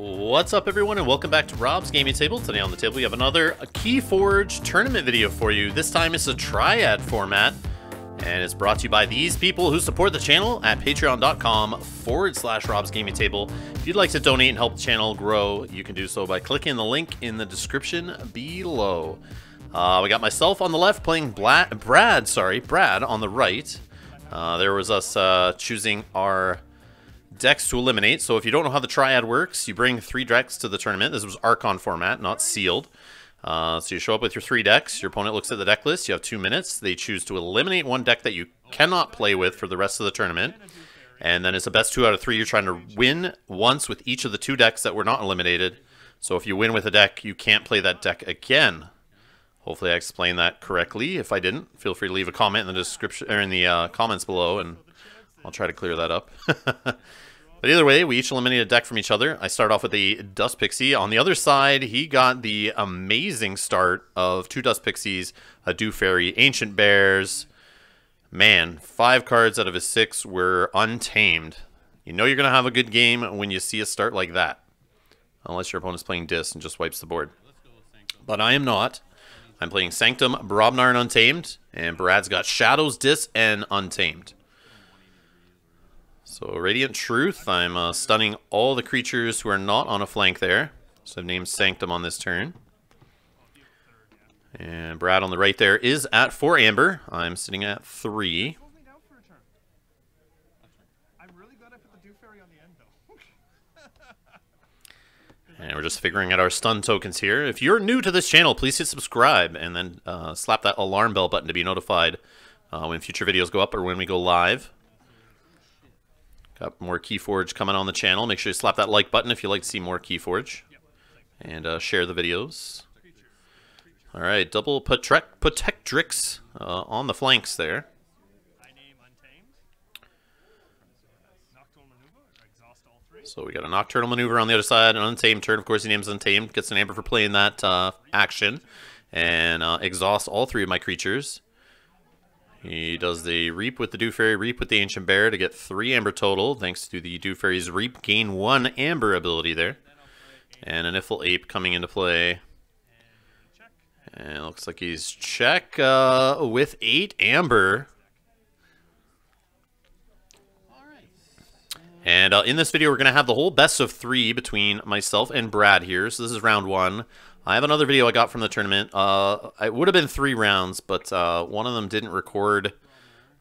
What's up, everyone, and welcome back to Rob's Gaming Table. Today on the table we have another KeyForge tournament video for you. This time it's a Triad format, and it's brought to you by these people who support the channel at patreon.com/Rob's Gaming Table. If you'd like to donate and help the channel grow, you can do so by clicking the link in the description below. We got myself on the left playing Brad on the right. There was us choosing our decks to eliminate. So if you don't know how the Triad works, you bring 3 decks to the tournament. This was Archon format, not sealed. So you show up with your 3 decks. Your opponent looks at the deck list. You have 2 minutes. They choose to eliminate 1 deck that you cannot play with for the rest of the tournament. And then it's a best 2 out of 3. You're trying to win once with each of the 2 decks that were not eliminated. So if you win with a deck, you can't play that deck again. Hopefully I explained that correctly. If I didn't, feel free to leave a comment in the description or in the comments below, and I'll try to clear that up. But either way, we each eliminated a deck from each other. I start off with a Dust Pixie. On the other side, he got the amazing start of 2 Dust Pixies, a Dew Fairy, Ancient Bears. Man, 5 cards out of his 6 were untamed. You know you're going to have a good game when you see a start like that. Unless your opponent's playing Dis and just wipes the board. But I am not. I'm playing Sanctum, Brobnar, and Untamed. And Brad's got Shadows, Dis, and Untamed. So Radiant Truth, I'm stunning all the creatures who are not on a flank there. So I've named Sanctum on this turn. And Brad on the right there is at 4 Amber. I'm sitting at 3. And we're just figuring out our stun tokens here. If you're new to this channel, please hit subscribe and then slap that alarm bell button to be notified when future videos go up or when we go live. Got more KeyForge coming on the channel. Make sure you slap that like button if you'd like to see more KeyForge. And share the videos. Alright, double Protectrix on the flanks there. So we got a Nocturnal Maneuver on the other side, an Untamed turn. Of course, he names Untamed. Gets an Amber for playing that action. And exhausts all 3 of my creatures. He does the Reap with the Dew Fairy, Reap with the Ancient Bear to get 3 Amber total. Thanks to the Dew Fairy's Reap, gain 1 Amber ability there. And an Iffle Ape coming into play. And it looks like he's check with 8 Amber. And in this video, we're going to have the whole best of 3 between myself and Brad here. So this is round 1. I have another video I got from the tournament. It would have been 3 rounds, but one of them didn't record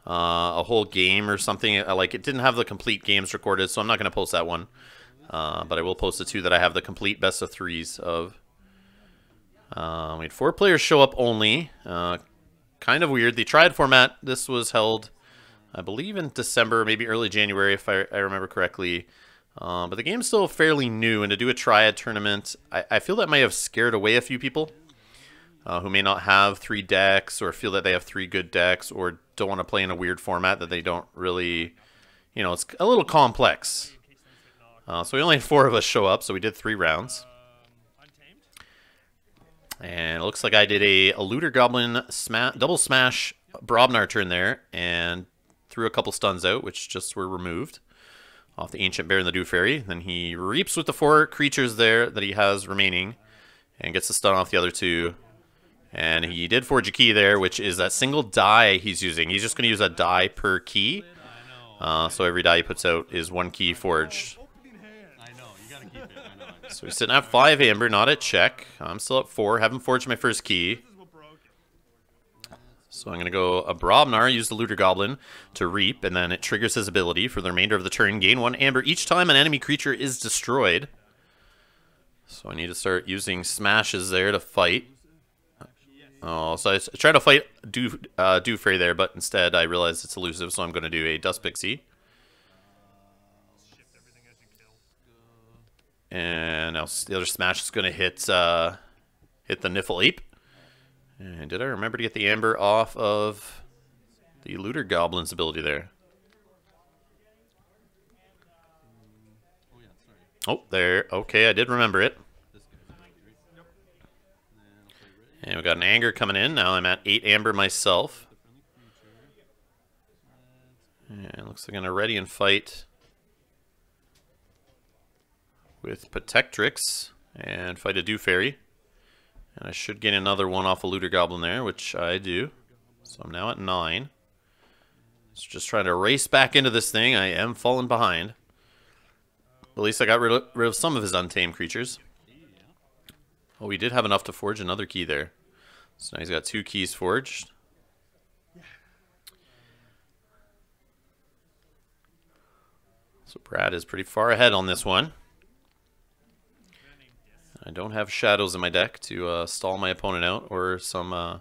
a whole game or something. Like, it didn't have the complete games recorded, so I'm not going to post that one. But I will post the 2 that I have the complete best of 3s of. We had 4 players show up only. Kind of weird. The Triad format, this was held, I believe, in December, maybe early January, if I remember correctly. But the game's still fairly new, and to do a Triad tournament, I feel that may have scared away a few people who may not have 3 decks, or feel that they have 3 good decks, or don't want to play in a weird format that they don't really, you know, it's a little complex. So we only had 4 of us show up, so we did 3 rounds. And it looks like I did a Looter Goblin double smash Brobnar turn there, and threw a couple stuns out, which just were removed off the Ancient Bear and the Dew Fairy. Then he reaps with the 4 creatures there that he has remaining and gets the stun off the other 2. And he did forge a key there, which is that single die he's using. He's just going to use a die per key. So every die he puts out is 1 key forged. So he's sitting at 5 Amber, not at check. I'm still at 4. Haven't forged my first key. So I'm going to go a Brobnar, use the Looter Goblin to Reap, and then it triggers his ability for the remainder of the turn. Gain 1 Amber each time an enemy creature is destroyed. So I need to start using smashes there to fight. Oh, so I tried to fight Dew Fairy there, but instead I realized it's elusive, so I'm going to do a Dust Pixie. And now the other smash is going to hit the Niffle Ape. And did I remember to get the Amber off of the Looter Goblin's ability there? Oh, there. Okay, I did remember it. And we got an Anger coming in. Now I'm at 8 Amber myself. And looks like I'm going to ready and fight with Protectrix and fight a Dewfairy. And I should gain another one off a Looter Goblin there, which I do. So I'm now at 9. So just trying to race back into this thing. I am falling behind. At least I got rid of some of his untamed creatures. Oh, we did have enough to forge another key there. So now he's got 2 keys forged. So Brad is pretty far ahead on this one. I don't have shadows in my deck to stall my opponent out, or some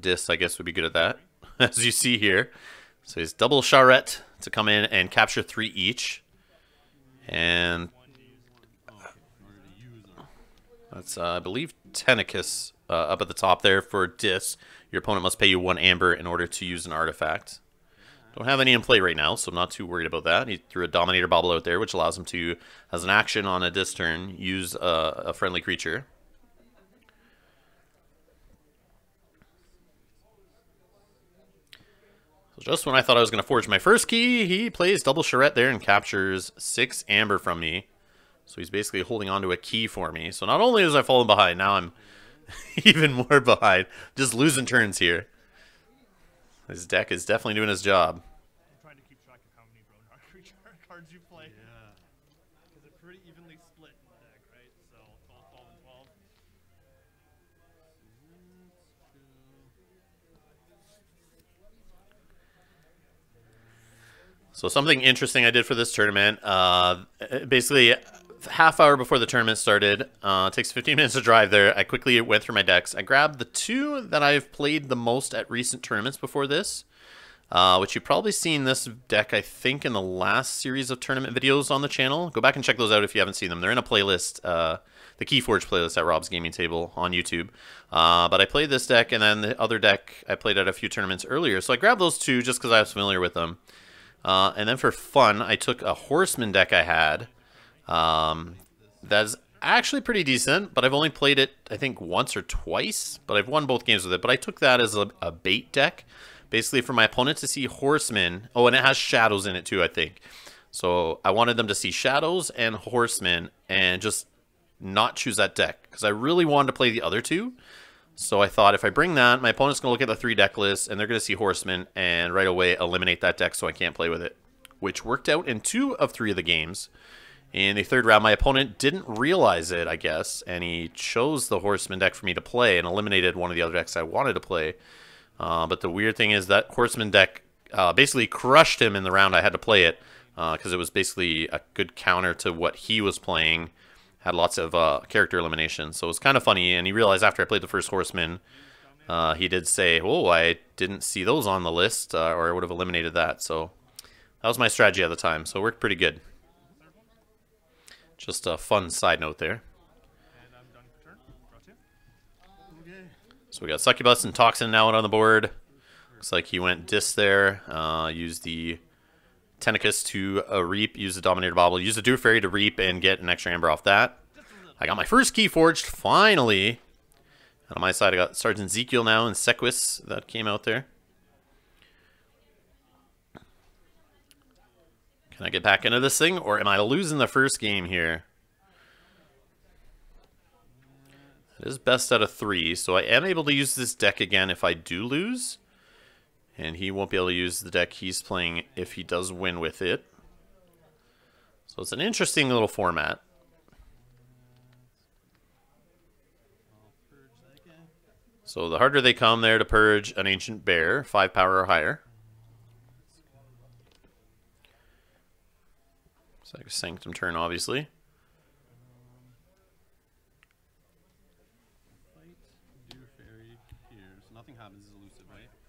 discs, I guess, would be good at that, as you see here. So he's double charrette to come in and capture 3 each. And that's, I believe, Tentacus up at the top there for discs. Your opponent must pay you 1 amber in order to use an artifact. Don't have any in play right now, so I'm not too worried about that. He threw a Dominator Bauble out there, which allows him to, as an action on a disc turn, use a friendly creature. So just when I thought I was going to forge my first key, he plays double charrette there and captures 6 amber from me. So he's basically holding on to a key for me. So not only was I falling behind, now I'm even more behind. Just losing turns here. His deck is definitely doing his job. I'm trying to keep track of how many Roadhog creature cards you play. Yeah. Because they're pretty evenly split in the deck, right? So 12, 12, and 12. So something interesting I did for this tournament, basically half hour before the tournament started, it takes 15 minutes to drive there. I quickly went through my decks. I grabbed the 2 that I've played the most at recent tournaments before this, which you've probably seen this deck, I think, in the last series of tournament videos on the channel. Go back and check those out if you haven't seen them. They're in a playlist, the KeyForge playlist at Rob's Gaming Table on YouTube. But I played this deck, and then the other deck I played at a few tournaments earlier. So I grabbed those 2 just because I was familiar with them. And then for fun, I took a Horseman deck I had. That's actually pretty decent, but I've only played it, I think, once or twice, but I've won both games with it. But I took that as a bait deck, basically for my opponent to see Horsemen. Oh, and it has Shadows in it too, I think. So I wanted them to see Shadows and Horsemen and just not choose that deck, because I really wanted to play the other 2. So I thought if I bring that, my opponent's going to look at the 3 deck list, and they're going to see Horsemen, and right away eliminate that deck so I can't play with it. Which worked out in 2 of 3 of the games. In the 3rd round, my opponent didn't realize it, I guess, and he chose the Horseman deck for me to play and eliminated one of the other decks I wanted to play. But the weird thing is that Horseman deck basically crushed him in the round I had to play it, because it was basically a good counter to what he was playing. Had lots of character elimination, so it was kind of funny, and he realized after I played the first Horseman, he did say, oh, I didn't see those on the list, or I would have eliminated that. So that was my strategy at the time, so it worked pretty good. Just a fun side note there. And I'm done for turn. Draw 2. Okay. So we got Succubus and Toxin now out on the board. Looks like he went disc there. Used the Tentacus to reap. Used the Dominator Bauble. Used the Dewfairy to reap and get an extra amber off that. I got my first key forged, finally. And on my side, I got Sergeant Ezekiel now and Sequus that came out there. Can I get back into this thing, or am I losing the first game here? It is best out of 3, so I am able to use this deck again if I do lose. And he won't be able to use the deck he's playing if he does win with it. So it's an interesting little format. So the harder they come there to purge an Ancient Bear, 5 power or higher. It's like a Sanctum turn, obviously.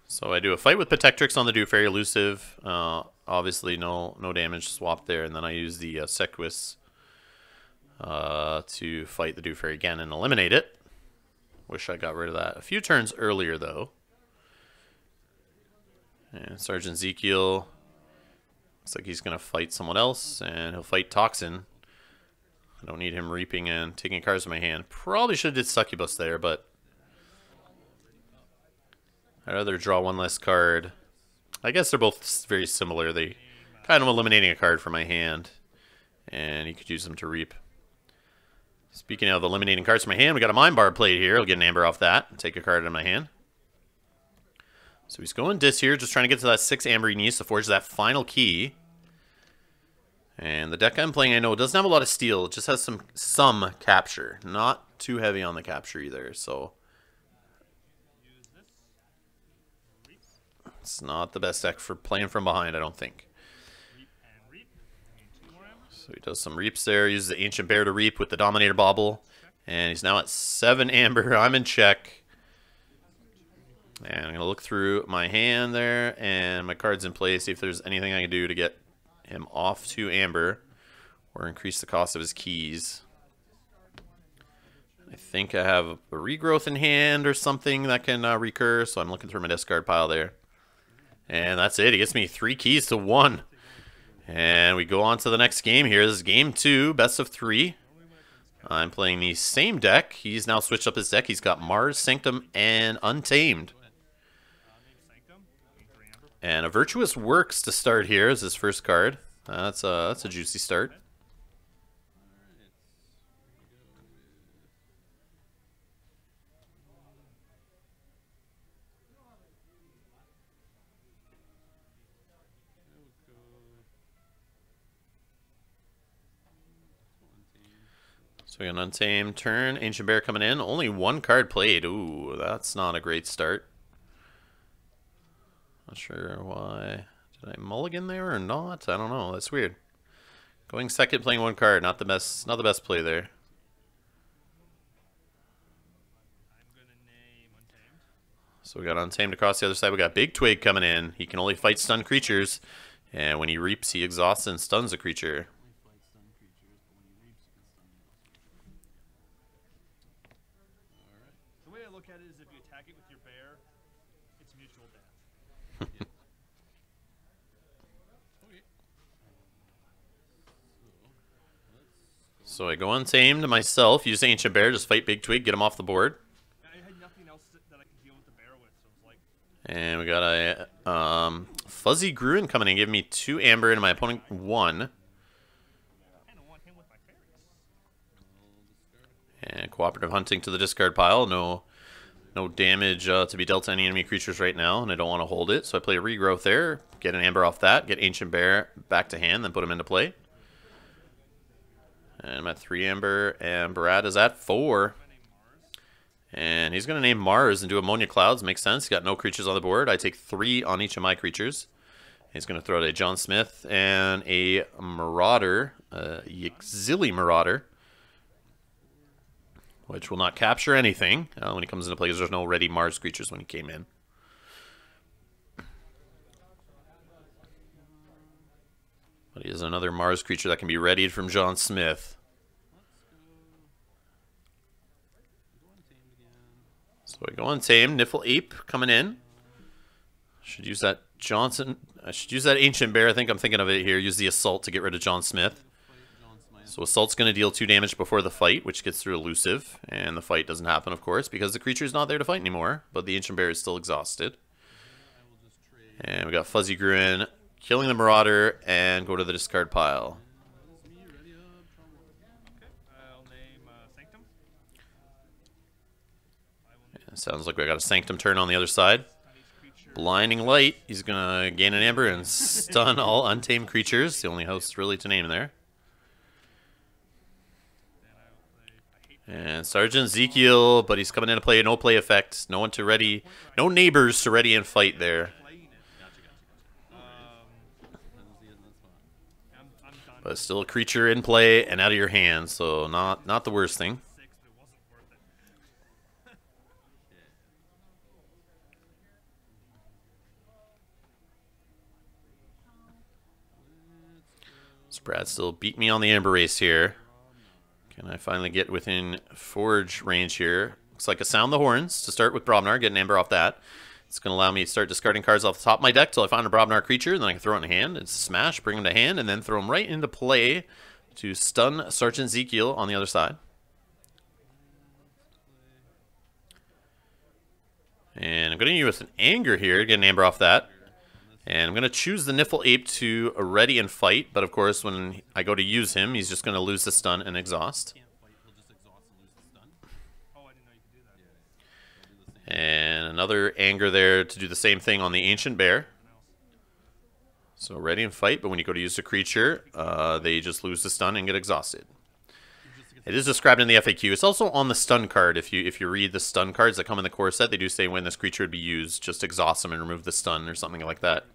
So I do a fight with Protectrix on the Dewfairy, elusive. Obviously, no damage swapped there, and then I use the Sequus to fight the Dewfairy again and eliminate it. Wish I got rid of that a few turns earlier, though. And Sergeant Ezekiel looks like he's going to fight someone else, and he'll fight Toxin. I don't need him reaping and taking cards in my hand. Probably should have did Succubus there, but I'd rather draw one less card. I guess they're both very similar. They kind of eliminating a card from my hand, and you could use them to reap. Speaking of eliminating cards from my hand, we got a Mind Bar played here. I'll get an Amber off that and take a card out of my hand. So he's going Dis here, just trying to get to that 6 Amber he needs to forge that final key. And the deck I'm playing, I know, doesn't have a lot of steel. It just has some capture. Not too heavy on the capture either, so... It's not the best deck for playing from behind, I don't think. So he does some reaps there. Uses the Ancient Bear to reap with the Dominator Bauble. And he's now at 7 Amber. I'm in check. And I'm going to look through my hand there and my cards in play, see if there's anything I can do to get him off to Amber or increase the cost of his keys. I think I have a regrowth in hand or something that can recur, so I'm looking through my discard pile there. And that's it. He gets me 3 keys to 1. And we go on to the next game here. This is game 2, best of 3. I'm playing the same deck. He's now switched up his deck. He's got Mars, Sanctum, and Untamed. And a Virtuous Works to start here as his first card. That's a juicy start. So we got an Untamed turn. Ancient Bear coming in. Only 1 card played. Ooh, that's not a great start. Not sure why. Did I mulligan there or not? I don't know. That's weird. Going second, playing 1 card. Not the best play there. So we got Untamed across the other side. We got Big Twig coming in. He can only fight stunned creatures. And when he reaps, he exhausts and stuns a creature. The way I look at it is if you attack it with your bear, it's mutual death. So I go Untamed myself, use Ancient Bear, just fight Big Twig, get him off the board. I had nothing else that I could deal with the bear with, so it was like... And we got a Fuzzy Gruen coming in, giving me 2 Amber and my opponent 1. I don't want him with my fairies. And Cooperative Hunting to the discard pile. No damage to be dealt to any enemy creatures right now, and I don't want to hold it. So I play a Regrowth there, get an Amber off that, get Ancient Bear back to hand, then put him into play. And I'm at 3 Amber, and Brad is at 4. And he's going to name Mars and do Ammonia Clouds. Makes sense. He's got no creatures on the board. I take 3 on each of my creatures. He's going to throw out a John Smith and a Marauder, Yxili Marauder, which will not capture anything when he comes into play because there's no ready Mars creatures when he came in. But he has another Mars creature that can be readied from John Smith. So I go Untamed, Niffle Ape coming in. Should use that I should use that Ancient Bear. I think I'm thinking of it here. Use the Assault to get rid of John Smith. So Assault's going to deal 2 damage before the fight, which gets through Elusive. And the fight doesn't happen, of course, because the creature's not there to fight anymore. But the Ancient Bear is still exhausted. And we got Fuzzy Gruen killing the Marauder and go to the discard pile. I'll name Sanctum. Sounds like we got a Sanctum turn on the other side. Blinding Light. He's going to gain an Amber and stun all untamed creatures. The only host really to name there. And Sergeant Ezekiel, but he's coming in to play a no-play effect. No one to ready. No neighbors to ready and fight there. But still a creature in play and out of your hands, so not the worst thing. Brad still beat me on the Amber race here. Can I finally get within Forge range here? Looks like a Sound the Horns to start with Brobnar, get an Amber off that. It's going to allow me to start discarding cards off the top of my deck till I find a Brobnar creature, and then I can throw it in hand and smash, bring him to hand, and then throw him right into play to stun Sergeant Ezekiel on the other side. And I'm going to use an Anger here to get an Amber off that. And I'm going to choose the Niffle Ape to ready and fight, but of course when I go to use him, he's just going to lose the stun and exhaust. And another anger there to do the same thing on the Ancient Bear. So ready and fight, but when you go to use the creature, they just lose the stun and get exhausted. It is described in the FAQ. It's also on the stun card. If you read the stun cards that come in the core set, they do say when this creature would be used, just exhaust them and remove the stun or something like that.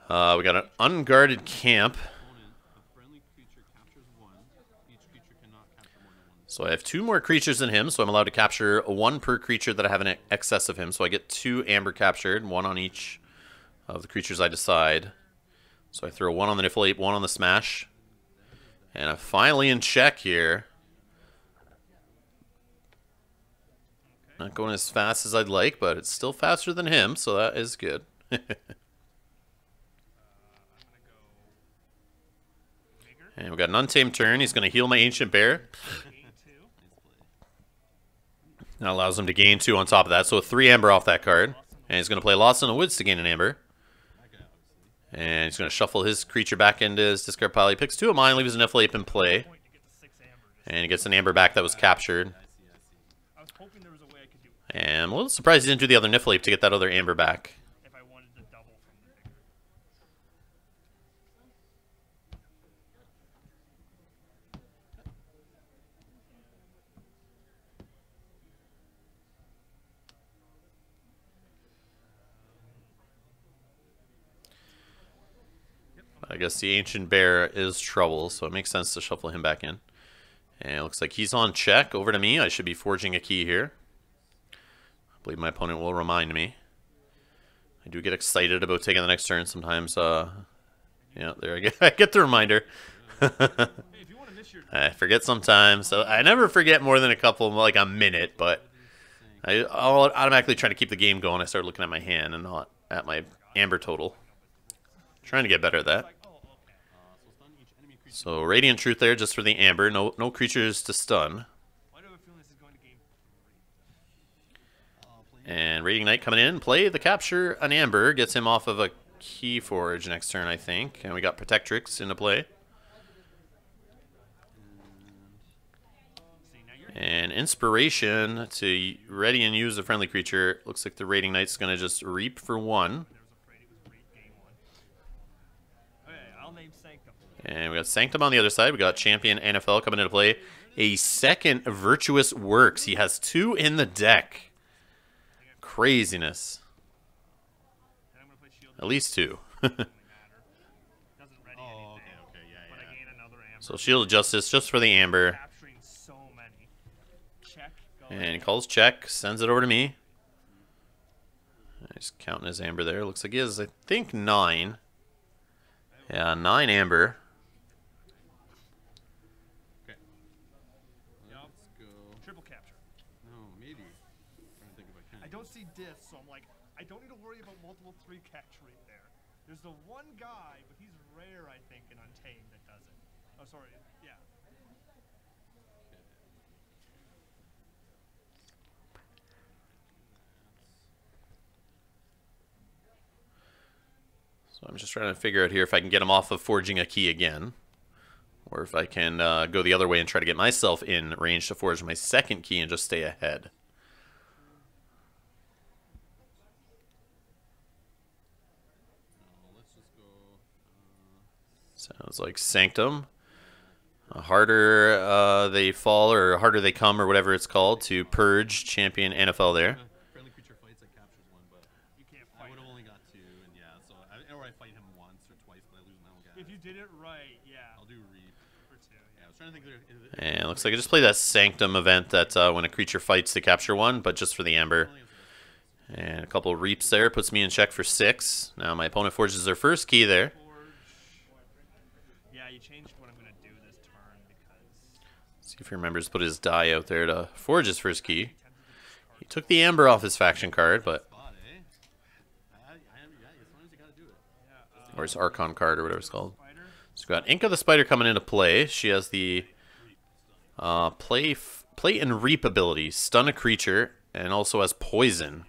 We got an unguarded camp. So I have 2 more creatures than him, so I'm allowed to capture 1 per creature that I have in excess of him. So I get 2 amber captured, 1 on each of the creatures I decide. So I throw 1 on the Niffle Ape, 1 on the Smash. And I'm finally in check here. Not going as fast as I'd like, but it's still faster than him, so that is good. And we got an Untamed turn. He's going to heal my Ancient Bear. That allows him to gain 2 on top of that, so a 3 amber off that card. And he's going to play Lost in the Woods to gain an amber. And he's going to shuffle his creature back into his discard pile. He picks 2 of mine, leaves a Niffle Ape in play. And he gets an amber back that was captured. And I'm a little surprised he didn't do the other Niffle Ape to get that other amber back. I guess the Ancient Bear is trouble, so it makes sense to shuffle him back in. And it looks like he's on check over to me. I should be forging a key here. I believe my opponent will remind me. I do get excited about taking the next turn sometimes. Yeah, there I get the reminder. I forget sometimes. So I never forget more than a couple, like a minute, but I'll automatically try to keep the game going. I start looking at my hand and not at my amber total. Trying to get better at that. So Radiant Truth there just for the amber. No creatures to stun. And Radiant Knight coming in. Play the capture an amber. Gets him off of a KeyForge next turn, I think. And we got Protectrix into play. And Inspiration to ready and use a friendly creature. Looks like the Radiant Knight's going to just reap for 1. And we got Sanctum on the other side. We got Champion NFL coming into play. A second Virtuous Works. He has 2 in the deck. Craziness. At least 2. So Shield of Justice just for the amber. And he calls check. Sends it over to me. He's counting his amber there. Looks like he has, I think, 9. Yeah, 9 amber. I don't see discs, so I'm like, I don't need to worry about multiple 3 catch right there. There's the one guy, but he's rare, I think, in Untamed that does it. Oh, sorry, yeah. So I'm just trying to figure out here if I can get him off of forging a key again. Or if I can go the other way and try to get myself in range to forge my second key and just stay ahead. Sounds like Sanctum. Harder they fall, or harder they come, or whatever it's called, to purge Champion NFL there. Friendly creature fights that captures 1, but you can't fight. I would have only got 2, and yeah, so or I fight him once or twice, but I lose my own guy. If you did it right, yeah. I'll do reap For 2. Yeah, I was trying to think And it looks like I just played that Sanctum event that when a creature fights to capture 1, but just for the amber. And a couple of reaps there puts me in check for 6. Now my opponent forges their first key there. Yeah, you changed what I'm going to do this turn because... See if he remembers to put his die out there to forge his first key. He took the amber off his faction card, but... Or his Archon card, or whatever it's called. So we've got Ink of the Spider coming into play. She has the play and reap ability. Stun a creature, and also has poison.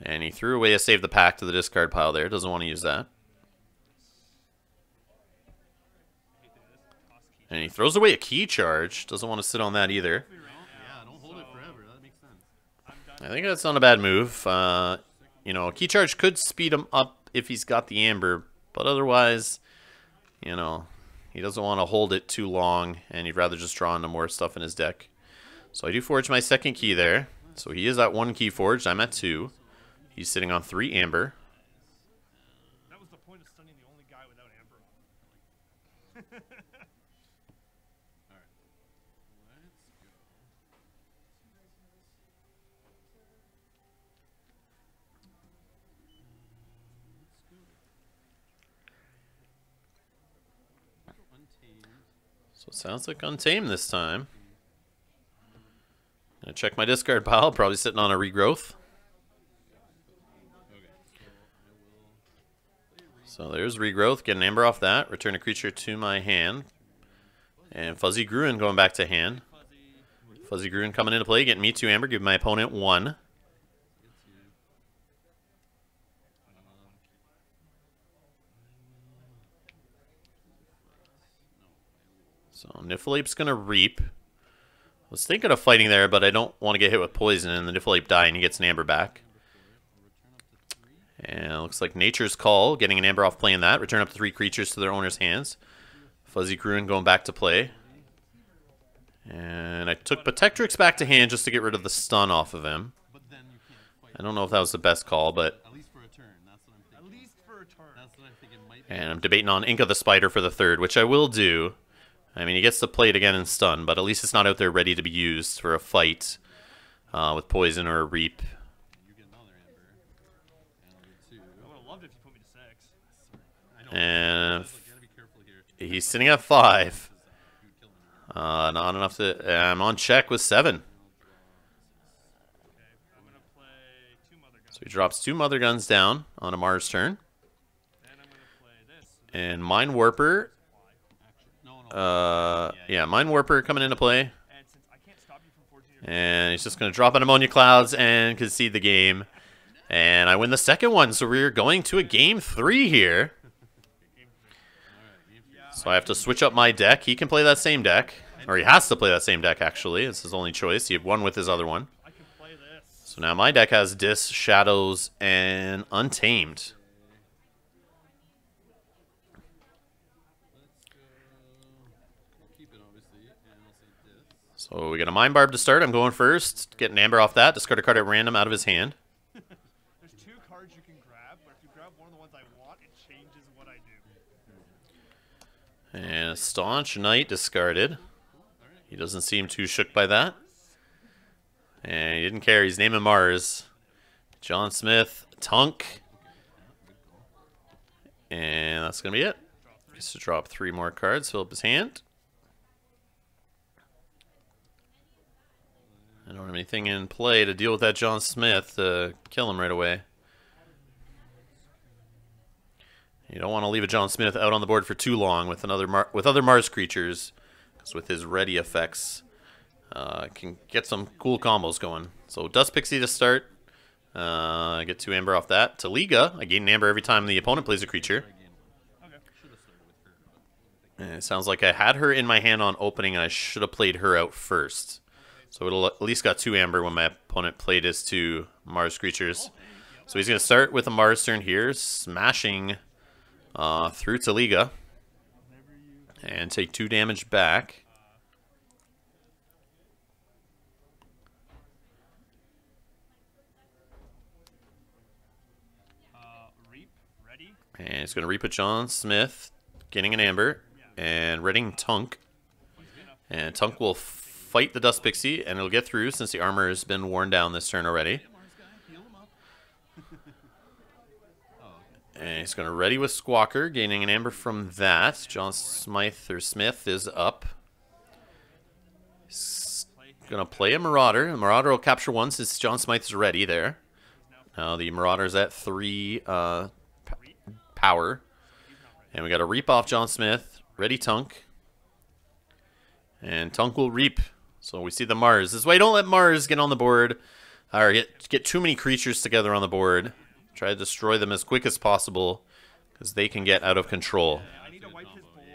And he threw away a Save the Pack to the discard pile there. Doesn't want to use that. And he throws away a key charge. Doesn't want to sit on that either. Yeah, don't hold it forever. That I think that's not a bad move. You know, Key Charge could speed him up if he's got the Amber, but otherwise, you know, he doesn't want to hold it too long, and he'd rather just draw into more stuff in his deck. So I do forge my second key there. So he is at 1 key forged. I'm at 2. He's sitting on 3 Amber. That was the point of stunning the only guy without Amber on. Alright. Let's go. Untamed. So it sounds like Untamed this time. Gonna check my discard pile. Probably sitting on a regrowth. So there's regrowth. Get an Amber off that. Return a creature to my hand. And Fuzzy Gruen going back to hand. Fuzzy Gruen coming into play. Getting me 2 Amber. Give my opponent 1. So Niffleape's going to Reap. I was thinking of fighting there, but I don't want to get hit with poison, and the Niffleape die, and he gets an Amber back. And it looks like Nature's Call, getting an Amber off playing that. Return up to 3 creatures to their owner's hands. Fuzzy Gruen going back to play. And I took Protectrix back to hand just to get rid of the stun off of him. I don't know if that was the best call, but... At least for a turn, that's what I'm thinking. At least for a turn. That's what I'm thinking might be. And I'm debating on Ink of the Spider for the 3rd, which I will do. I mean, he gets to play it again in stun, but at least it's not out there ready to be used for a fight with poison or a Reap. You get another Amber. And I'll get 2. I would have loved it if you put me to 6. I know. And Look, you gotta be careful here. he's sitting at 5. You would kill him. Not enough to... I'm on check with 7. Okay, I'm gonna play 2 Mother Guns. So he drops 2 Mother Guns down on a Mars turn. Then I'm gonna play this. And Mind Warper... yeah, Mind Warper coming into play. And since I can't stop you from forging your And he's just going to drop an Ammonia Clouds and concede the game. And I win the second one, so we're going to a game 3 here. So I have to switch up my deck. He can play that same deck. Or he has to play that same deck, actually. It's his only choice. He had one with his other one. I can play this. So now my deck has Dis, Shadows, and Untamed. Keep it, obviously, and I'll say this. So we got a Mind Barb to start. I'm going first. Get an Amber off that. Discard a card at random out of his hand. There's 2 cards you can grab, but if you grab one of the ones I want, it changes what I do. And Staunch Knight discarded. He doesn't seem too shook by that. And he didn't care. He's naming Mars. John Smith, Tunk. And that's going to be it. Gets to drop 3 more cards, fill up his hand. I don't have anything in play to deal with that John Smith to kill him right away. You don't want to leave a John Smith out on the board for too long with other Mars creatures, because with his ready effects, can get some cool combos going. So Dust Pixie to start. I get 2 Amber off that. Taliga, I gain an Amber every time the opponent plays a creature. Okay. And it sounds like I had her in my hand on opening, and I should have played her out first. So it'll at least got 2 Amber when my opponent played his 2 Mars creatures. So he's going to start with a Mars turn here, smashing through Taliga. And take 2 damage back. Reap, ready. And he's going to Reap with John Smith, getting an Amber, and readying Tunk. And Tunk will fight the Dust Pixie, and it'll get through since the armor has been worn down this turn already. And he's going to ready with Squawker, gaining an Amber from that. John Smith is up. He's going to play a Marauder. The Marauder will capture 1 since John Smith is ready there. Now the Marauder's at 3 power. And we got a Reap off John Smith. Ready Tunk. And Tunk will Reap. So we see the Mars. This is why you don't let Mars get on the board, or get too many creatures together on the board. Try to destroy them as quick as possible, because they can get out of control. I need to wipe his board.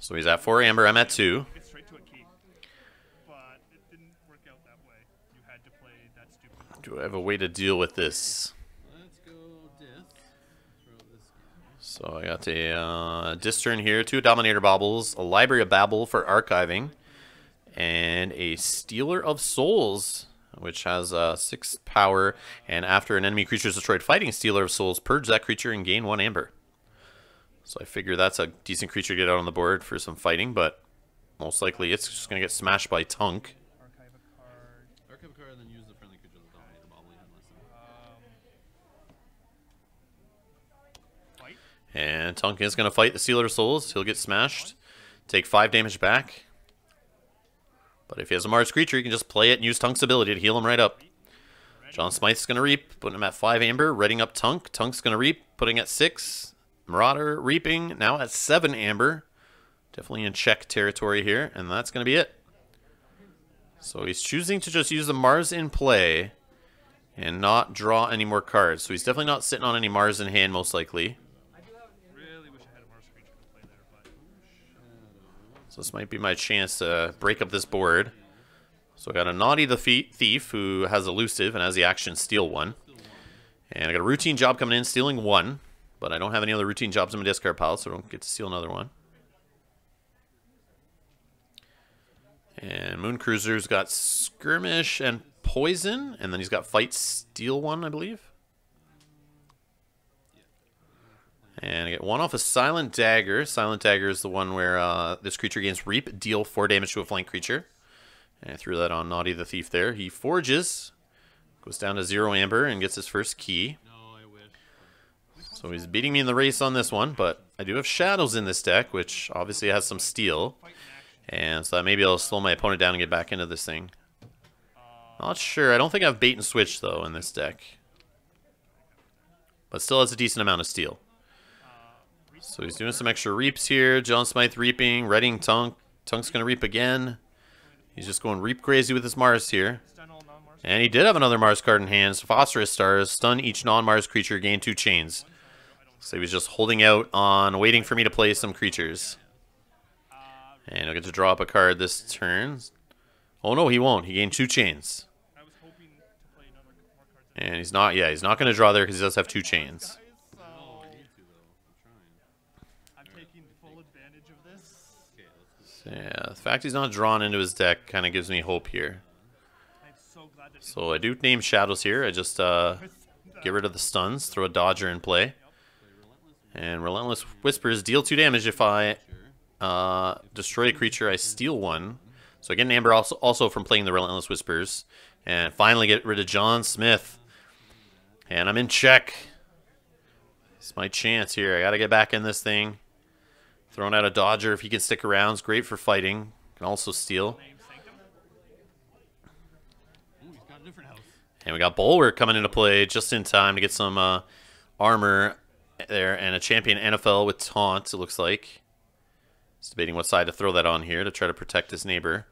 So he's at 4 Amber, I'm at 2. Get straight to a key. But it didn't work out that way. You had to play that Do I have a way to deal with this? Let's go Death. Throw this guy. So I got a Dis turn here, 2 Dominator Baubles, a Library of Babel for archiving, and a Stealer of Souls, which has 6 power, and after an enemy creature is destroyed fighting Stealer of Souls, purge that creature and gain 1 amber. So I figure that's a decent creature to get out on the board for some fighting, but most likely it's just going to get smashed by Tunk. Archive a card. Archive a card, then use the friendly creature with Dominator Bobble. Fight. And Tunk is going to fight the Stealer of Souls. He'll get smashed, take 5 damage back. But if he has a Mars creature, he can just play it and use Tunk's ability to heal him right up. John Smythe's going to reap, putting him at 5 amber, reading up Tunk. Tunk's going to reap, putting at 6. Marauder reaping, now at 7 amber. Definitely in check territory here, and that's going to be it. So he's choosing to just use the Mars in play and not draw any more cards. So he's definitely not sitting on any Mars in hand, most likely. Really wish I had a Mars creature to play there, but So this might be my chance to break up this board. So I got a Naughty the Thief, who has elusive and has the action steal 1. And I got a routine job coming in, stealing 1. But I don't have any other routine jobs in my discard pile, so I don't get to steal another one. And Moon Cruiser's got Skirmish and Poison, and then he's got Fight, Steal 1, I believe. And I get 1 off of Silent Dagger. Silent Dagger is the one where this creature gains Reap, deal 4 damage to a flank creature. And I threw that on Naughty the Thief there. He forges, goes down to 0 amber, and gets his first key. So he's beating me in the race on this one, but I do have Shadows in this deck, which obviously has some steal. And so maybe I'll slow my opponent down and get back into this thing. Not sure. I don't think I have Bait and Switch, though, in this deck. But still has a decent amount of steal. So he's doing some extra reaps here. John Smythe reaping, reading Tunk. Tunk's going to reap again. He's just going reap crazy with his Mars here. And he did have another Mars card in hand. So Phosphorus Stars, stun each non-Mars creature, gain 2 chains. So he was just holding out on waiting for me to play some creatures. And he'll get to draw up a card this turn. Oh no, he won't. He gained 2 chains. And he's not, yeah, he's not going to draw there because he does have 2 chains. I'm taking full advantage of this. So, yeah, the fact he's not drawn into his deck kind of gives me hope here. I'm so glad that So I do name Shadows here. I just get rid of the stuns, throw a Dodger in play. And Relentless Whispers deal 2 damage if I destroy a creature, I steal 1. So I get an amber also from playing the Relentless Whispers. And finally get rid of John Smith. And I'm in check. It's my chance here. I got to get back in this thing. Throwing out a Dodger if he can stick around. It's great for fighting. Can also steal. And we got Bulwark coming into play just in time to get some armor there, and a champion NFL with taunt, it looks like. He's debating what side to throw that on here to try to protect his neighbor.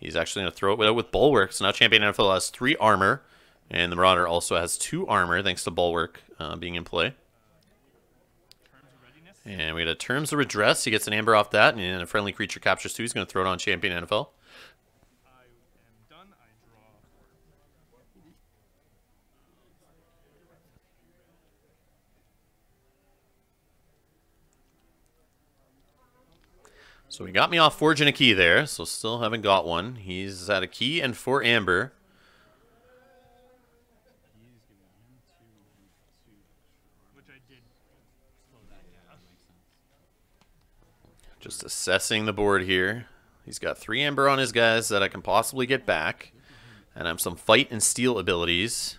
He's actually going to throw it out with Bulwark. So now champion NFL has 3 armor, and the Marauder also has 2 armor thanks to Bulwark being in play. And we got a Terms of Redress. He gets an amber off that, and a friendly creature captures 2. He's going to throw it on champion NFL. I am done. I draw. So he got me off forging a key there, so still haven't got one. He's at a key and 4 amber. Which I did slow that down. Just assessing the board here. He's got 3 amber on his guys that I can possibly get back. And I have some fight and steal abilities.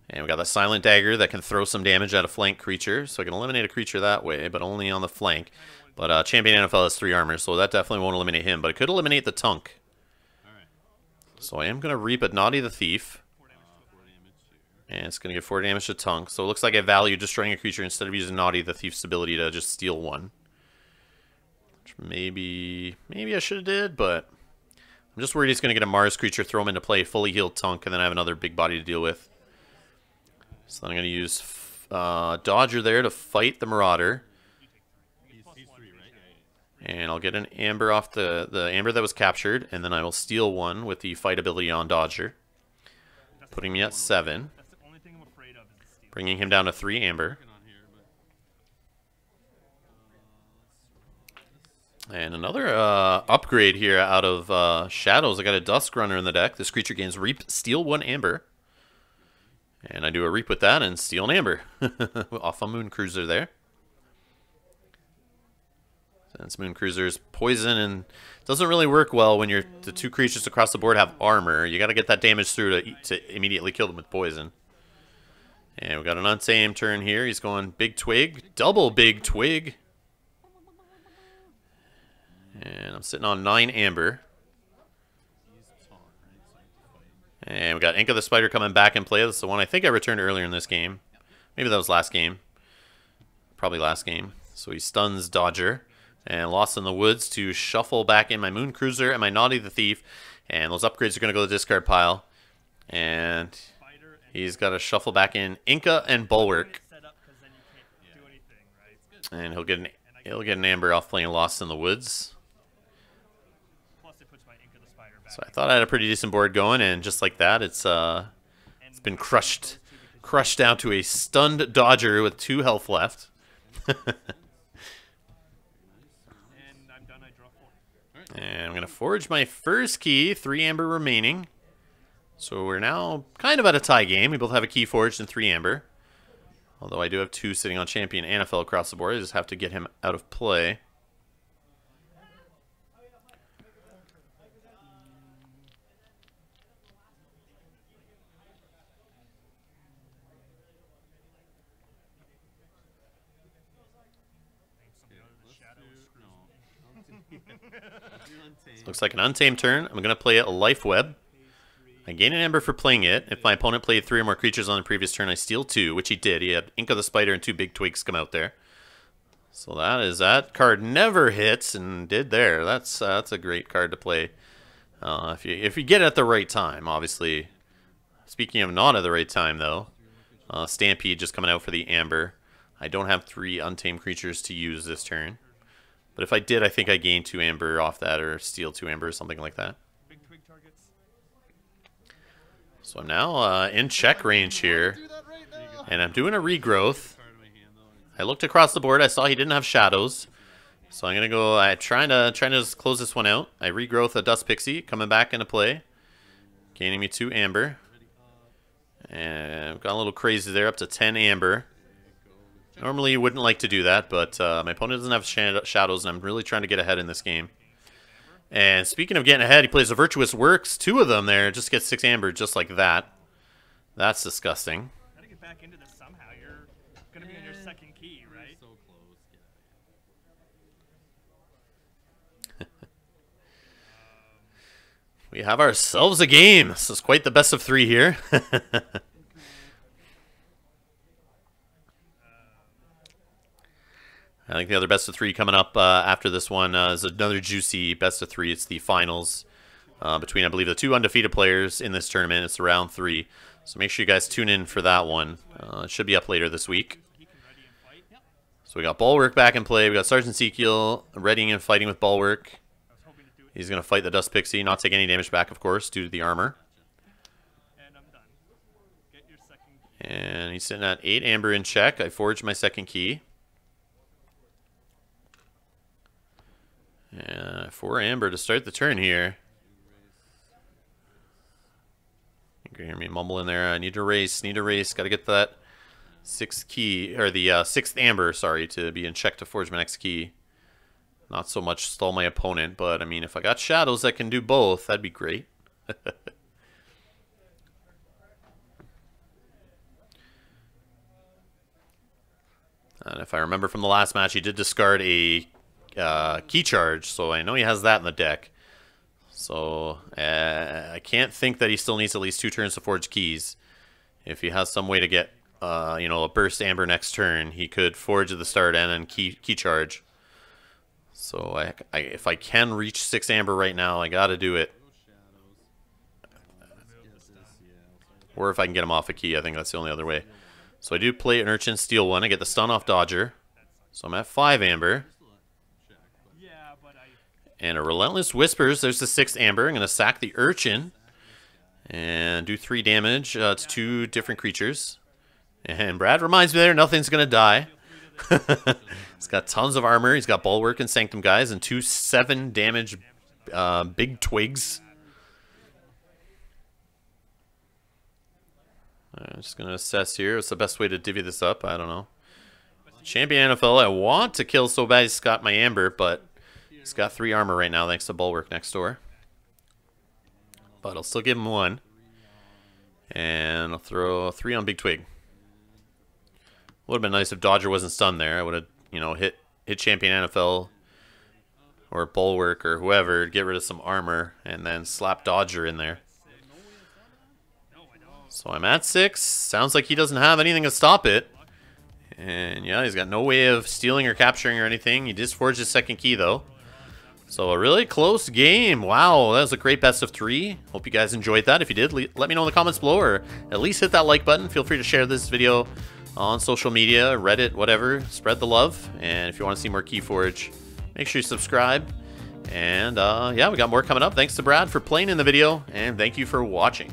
And we got the Silent Dagger that can throw some damage at a flank creature. So I can eliminate a creature that way, but only on the flank. But Champion NFL has 3 armor, so that definitely won't eliminate him. But it could eliminate the Tunk. So I am going to reap a Naughty the Thief. And it's going to get 4 damage to Tunk. So it looks like I value destroying a creature instead of using Naughty the Thief's ability to just steal 1. Which maybe I should have did, but I'm just worried he's going to get a Mars creature, throw him into play, fully healed Tunk, and then I have another big body to deal with. So then I'm going to use Dodger there to fight the Marauder. And I'll get an amber off the amber that was captured, and then I will steal 1 with the fight ability on Dodger. putting me at 7. That's the only thing I'm afraid of is the steal. Bringing him down to 3 amber. And another upgrade here out of Shadows. I got a Dusk Runner in the deck. This creature gains Reap, steal 1 amber. And I do a Reap with that and steal an amber. Off a Moon Cruiser there. Since Moon Cruiser's poison and doesn't really work well when the 2 creatures across the board have armor. You got to get that damage through to immediately kill them with poison. And we got an Untamed turn here. He's going Big Twig, double Big Twig. And I'm sitting on 9 amber. And we got Ink of the Spider coming back in play. That's the one I think I returned earlier in this game. Maybe that was last game. Probably last game. So he stuns Dodger. And Lost in the Woods to shuffle back in my Moon Cruiser and my Naughty the Thief. And those upgrades are going to go to the discard pile. And he's got to shuffle back in Inca and Bulwark. And he'll get an amber off playing Lost in the Woods. So I thought I had a pretty decent board going, and just like that, it's been crushed down to a stunned Dodger with 2 health left. And I'm gonna forge my first key, 3 amber remaining. So we're now kind of at a tie game. We both have a key forged and 3 amber. Although I do have 2 sitting on champion NFL across the board. I just have to get him out of play. Looks like an Untamed turn. I'm going to play a Life Web. I gain an amber for playing it. If my opponent played 3 or more creatures on the previous turn, I steal 2, which he did. He had Ink of the Spider and 2 Big Twigs come out there. So that card never hits and did there. That's a great card to play if you get it at the right time. Obviously, speaking of not at the right time though, Stampede just coming out for the amber. I don't have 3 Untamed creatures to use this turn. But if I did, I think I gained 2 amber off that, or steal 2 amber, or something like that. So I'm now in check range here, and I'm doing a regrowth. I looked across the board, I saw he didn't have shadows, so I'm gonna go. I'm trying to just close this one out. I regrowth a Dust Pixie coming back into play, gaining me 2 amber, and I've got a little crazy there, up to 10 amber. Normally you wouldn't like to do that, but my opponent doesn't have shadows, and I'm really trying to get ahead in this game. And speaking of getting ahead, he plays a Virtuous Works, 2 of them there, just gets 6 amber just like that. That's disgusting. Gotta get back into this somehow. You're gonna be on your 2nd key, right? So close. We have ourselves a game. This is quite the best of 3 here. I think the other best of 3 coming up after this one is another juicy best of 3. It's the finals between, I believe, the 2 undefeated players in this tournament. It's round 3. So make sure you guys tune in for that one. It should be up later this week. So we got Bulwark back in play. We got Sergeant Ezekiel readying and fighting with Bulwark. He's going to fight the Dust Pixie, not take any damage back, of course, due to the armor. And he's sitting at 8 amber in check. I forged my 2nd key. Yeah, 4 amber to start the turn here. You can hear me mumble in there. I need to race, Got to get that 6th key, or the 6th amber, sorry, to be in check to forge my next key. Not so much stall my opponent, but I mean, if I got shadows that can do both, that'd be great. And if I remember from the last match, he did discard a key charge, so I know he has that in the deck. So I can't think that he still needs at least 2 turns to forge keys. If he has some way to get you know, a burst amber next turn, he could forge at the start and then key charge. So if I can reach 6 amber right now, I gotta do it. Or if I can get him off a key, I think that's the only other way. So I do play an Urchin, steal 1. I get the stun off Dodger. So I'm at 5 amber. And a Relentless Whispers. There's the 6th amber. I'm going to sack the Urchin. And do 3 damage to 2 different creatures. And Brad reminds me there, nothing's going to die. He's got tons of armor. He's got Bulwark and Sanctum guys and 2 7 damage big twigs. I'm just going to assess here. What's the best way to divvy this up? I don't know. Champion NFL, I want to kill so bad he's got my Amber, but he's got 3 armor right now thanks to Bulwark next door. But I'll still give him 1. And I'll throw 3 on Big Twig. Would have been nice if Dodger wasn't stunned there. I would have, you know, hit Champion NFL or Bulwark or whoever, get rid of some armor, and then slap Dodger in there. So I'm at 6. Sounds like he doesn't have anything to stop it. And yeah, he's got no way of stealing or capturing or anything. He just forged his 2nd key though. So a really close game. Wow, that was a great best of 3. Hope you guys enjoyed that. If you did, let me know in the comments below, or at least hit that like button. Feel free to share this video on social media, Reddit, whatever. Spread the love. And if you want to see more KeyForge, make sure you subscribe. And yeah, we got more coming up. Thanks to Brad for playing in the video, and thank you for watching.